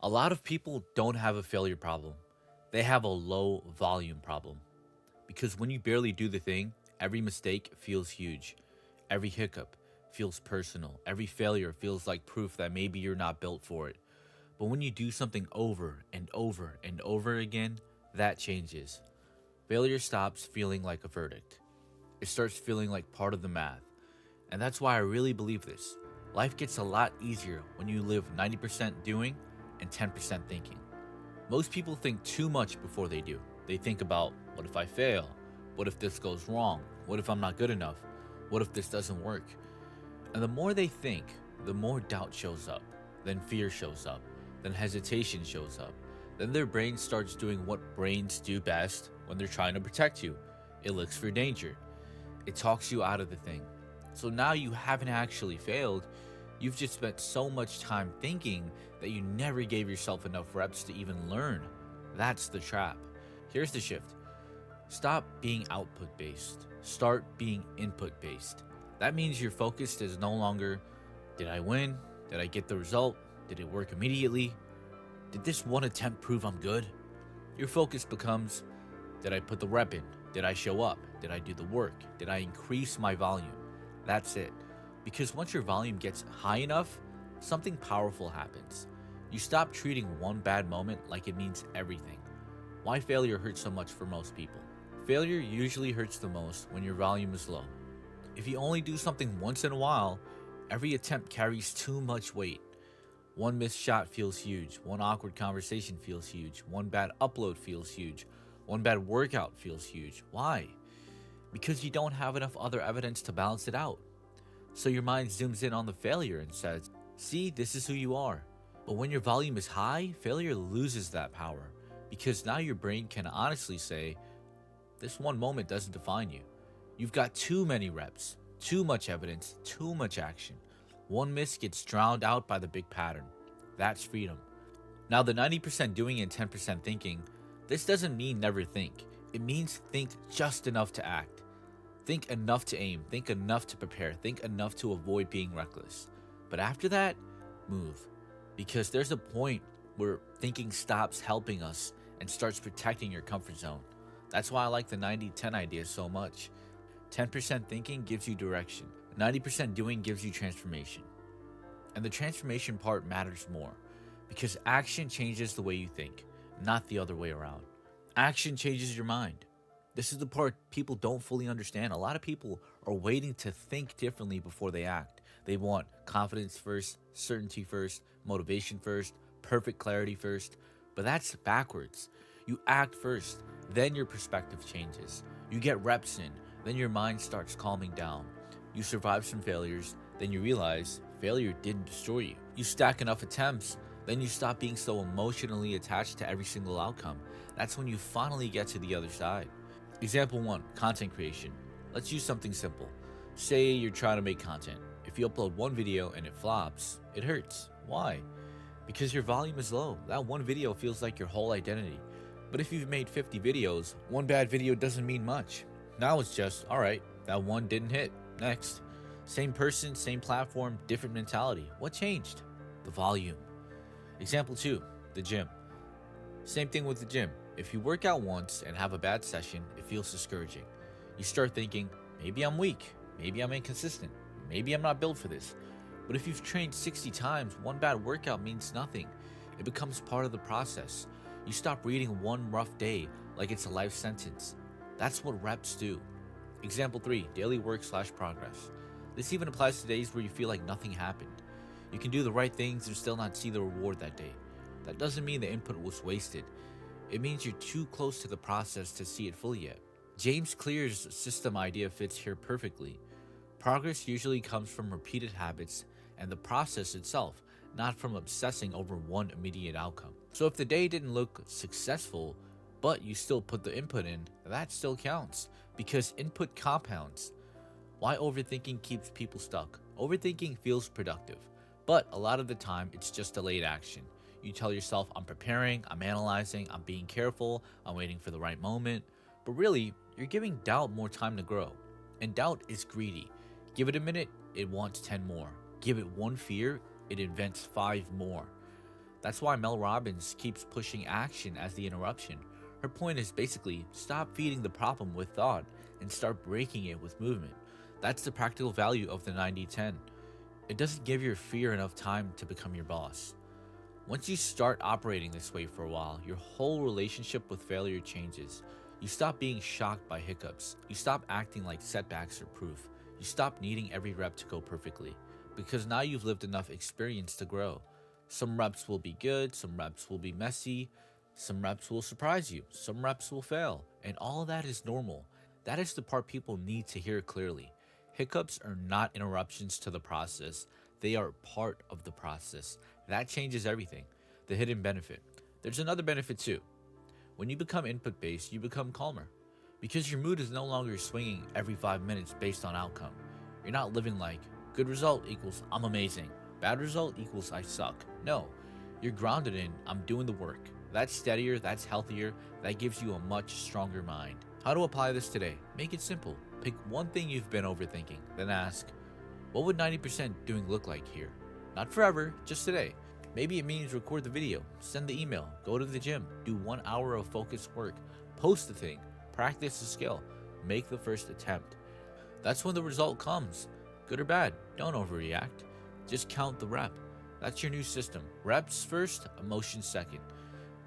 A lot of people don't have a failure problem. They have a low volume problem. Because when you barely do the thing, every mistake feels huge. Every hiccup feels personal. Every failure feels like proof that maybe you're not built for it. But when you do something over and over and over again, that changes. Failure stops feeling like a verdict. It starts feeling like part of the math. And that's why I really believe this. Life gets a lot easier when you live 90% doing and 10% thinking. Most people think too much before they do. They think about, what if I fail? What if this goes wrong? What if I'm not good enough? What if this doesn't work? And the more they think, the more doubt shows up. Then fear shows up. Then hesitation shows up. Then their brain starts doing what brains do best when they're trying to protect you. It looks for danger. It talks you out of the thing. So now you haven't actually failed. You've just spent so much time thinking that you never gave yourself enough reps to even learn. That's the trap. Here's the shift. Stop being output based. Start being input based. That means your focus is no longer, did I win? Did I get the result? Did it work immediately? Did this one attempt prove I'm good? Your focus becomes, did I put the rep in? Did I show up? Did I do the work? Did I increase my volume? That's it. Because once your volume gets high enough, something powerful happens. You stop treating one bad moment like it means everything. Why failure hurts so much for most people? Failure usually hurts the most when your volume is low. If you only do something once in a while, every attempt carries too much weight. One missed shot feels huge. One awkward conversation feels huge. One bad upload feels huge. One bad workout feels huge. Why? Because you don't have enough other evidence to balance it out. So your mind zooms in on the failure and says, see, this is who you are. But when your volume is high, failure loses that power. Because now your brain can honestly say, this one moment doesn't define you. You've got too many reps, too much evidence, too much action. One miss gets drowned out by the big pattern. That's freedom. Now, the 90% doing and 10% thinking, this doesn't mean never think. It means think just enough to act. Think enough to aim. Think enough to prepare. Think enough to avoid being reckless. But after that, move. Because there's a point where thinking stops helping us and starts protecting your comfort zone. That's why I like the 90-10 idea so much. 10% thinking gives you direction. 90% doing gives you transformation. And the transformation part matters more because action changes the way you think, not the other way around. Action changes your mind. This is the part people don't fully understand. A lot of people are waiting to think differently before they act. They want confidence first, certainty first, motivation first, perfect clarity first. But that's backwards. You act first, then your perspective changes. You get reps in, then your mind starts calming down. You survive some failures, then you realize failure didn't destroy you. You stack enough attempts, then you stop being so emotionally attached to every single outcome. That's when you finally get to the other side. Example 1, content creation. Let's use something simple. Say you're trying to make content. If you upload one video and it flops, it hurts. Why? Because your volume is low. That one video feels like your whole identity. But if you've made 50 videos, one bad video doesn't mean much. Now it's just, alright, that one didn't hit. Next. Same person, same platform, different mentality. What changed? The volume. Example 2, the gym. Same thing with the gym. If you work out once and have a bad session, it feels discouraging. You start thinking, maybe I'm weak, maybe I'm inconsistent, maybe I'm not built for this. But if you've trained 60 times, one bad workout means nothing. It becomes part of the process. You stop reading one rough day like it's a life sentence. That's what reps do. Example 3, daily work/progress. This even applies to days where you feel like nothing happened. You can do the right things and still not see the reward that day. That doesn't mean the input was wasted. It means you're too close to the process to see it fully yet. James Clear's system idea fits here perfectly. Progress usually comes from repeated habits and the process itself, not from obsessing over one immediate outcome. So if the day didn't look successful, but you still put the input in, that still counts because input compounds. Why overthinking keeps people stuck? Overthinking feels productive, but a lot of the time it's just delayed action. You tell yourself, I'm preparing, I'm analyzing, I'm being careful, I'm waiting for the right moment. But really, you're giving doubt more time to grow. And doubt is greedy. Give it a minute, it wants 10 more. Give it one fear, it invents 5 more. That's why Mel Robbins keeps pushing action as the interruption. Her point is basically stop feeding the problem with thought and start breaking it with movement. That's the practical value of the 90-10. It doesn't give your fear enough time to become your boss. Once you start operating this way for a while, your whole relationship with failure changes. You stop being shocked by hiccups. You stop acting like setbacks are proof. You stop needing every rep to go perfectly. Because now you've lived enough experience to grow. Some reps will be good, some reps will be messy, some reps will surprise you, some reps will fail, and all of that is normal. That is the part people need to hear clearly. Hiccups are not interruptions to the process, they are part of the process. That changes everything. The hidden benefit. There's another benefit too. When you become input based, you become calmer. Because your mood is no longer swinging every 5 minutes based on outcome. You're not living like, good result equals I'm amazing, bad result equals I suck. No, you're grounded in I'm doing the work. That's steadier, that's healthier, that gives you a much stronger mind. How to apply this today? Make it simple. Pick one thing you've been overthinking, then ask, what would 90% doing look like here? Not forever, just today. Maybe it means record the video, send the email, go to the gym, do 1 hour of focused work, post the thing, practice the skill, make the first attempt. That's when the result comes. Good or bad, don't overreact. Just count the rep. That's your new system. Reps first, emotions second.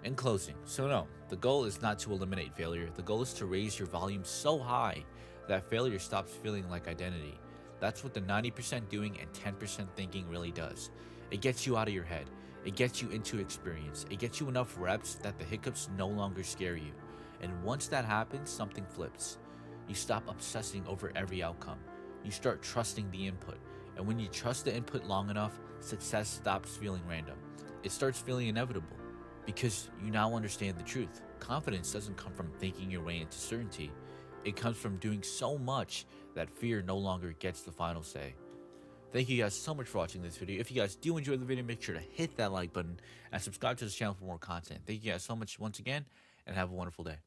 In closing, so no, the goal is not to eliminate failure. The goal is to raise your volume so high that failure stops feeling like identity. That's what the 90% doing and 10% thinking really does. It gets you out of your head. It gets you into experience. It gets you enough reps that the hiccups no longer scare you. And once that happens, something flips. You stop obsessing over every outcome. You start trusting the input. And when you trust the input long enough, success stops feeling random. It starts feeling inevitable because you now understand the truth. Confidence doesn't come from thinking your way into certainty. It comes from doing so much that fear no longer gets the final say. Thank you guys so much for watching this video. If you guys do enjoy the video, make sure to hit that like button and subscribe to this channel for more content. Thank you guys so much once again, and have a wonderful day.